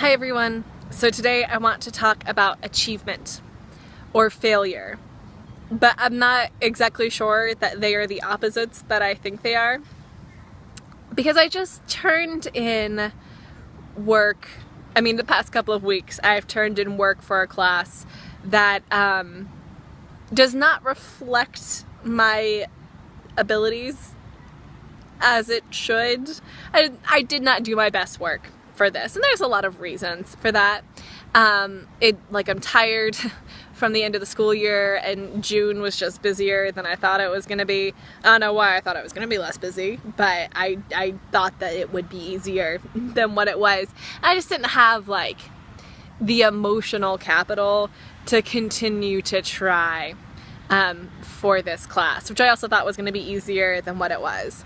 Hi everyone. So today I want to talk about achievement or failure, but I'm not exactly sure that they are the opposites that I think they are, because I just turned in work. The past couple of weeks I've turned in work for a class that does not reflect my abilities as it should. I did not do my best work for this, and there's a lot of reasons for that. I'm tired from the end of the school year, and June was just busier than I thought it was going to be. I don't know why I thought it was going to be less busy, but I thought that it would be easier than what it was. I just didn't have the emotional capital to continue to try for this class, which I also thought was going to be easier than what it was.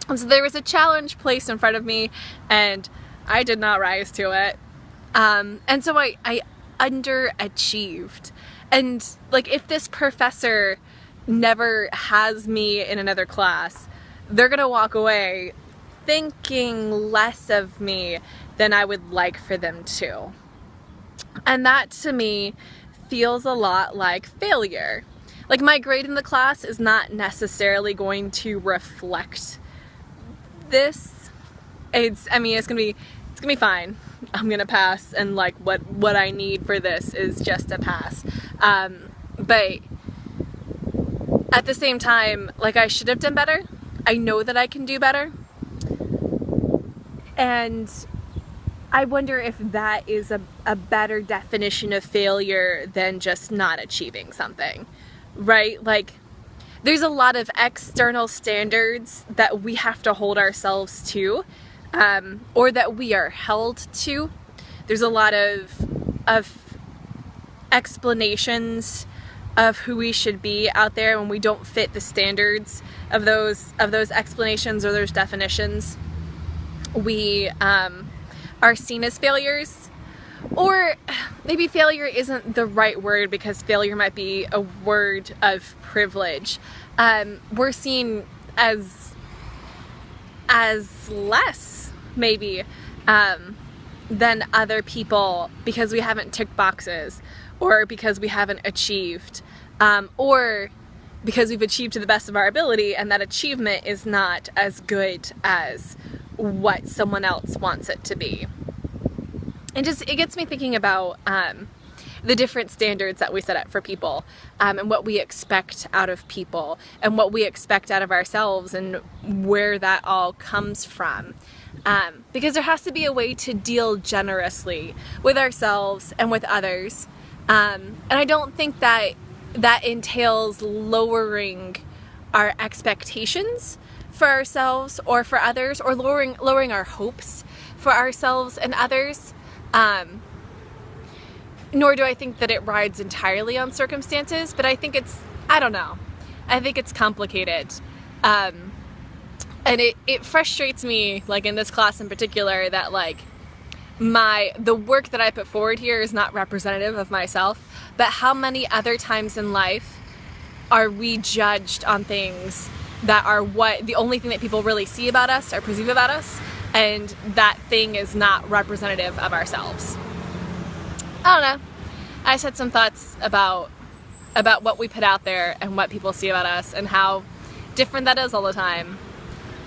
And so there was a challenge placed in front of me, and I did not rise to it. And so I underachieved. And if this professor never has me in another class, they're gonna walk away thinking less of me than I would like for them to. And that to me feels a lot like failure. My grade in the class is not necessarily going to reflect this. It's gonna be fine. I'm gonna pass, and what I need for this is just a pass. But at the same time, I should have done better. I know that I can do better, and I wonder if that is a better definition of failure than just not achieving something, right? There's a lot of external standards that we have to hold ourselves to, or that we are held to. There's a lot of explanations of who we should be out there when we don't fit the standards of those explanations or those definitions. We are seen as failures, or maybe failure isn't the right word, because failure might be a word of privilege. We're seen as less, maybe, than other people because we haven't ticked boxes, or because we haven't achieved, or because we've achieved to the best of our ability, and that achievement is not as good as what someone else wants it to be. It gets me thinking about the different standards that we set up for people, and what we expect out of people, and what we expect out of ourselves, and where that all comes from. Because there has to be a way to deal generously with ourselves and with others. And I don't think that entails lowering our expectations for ourselves or for others, or lowering our hopes for ourselves and others. Nor do I think that it rides entirely on circumstances, but I think I think it's complicated. And it frustrates me, in this class in particular, that the work that I put forward here is not representative of myself, but how many other times in life are we judged on things that are the only thing that people really see about us or perceive about us, and that thing is not representative of ourselves. I don't know. I just had some thoughts about what we put out there and what people see about us, and how different that is all the time,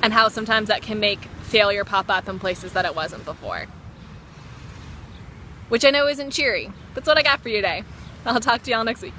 and how sometimes that can make failure pop up in places that it wasn't before. Which I know isn't cheery. That's what I got for you today. I'll talk to y'all next week.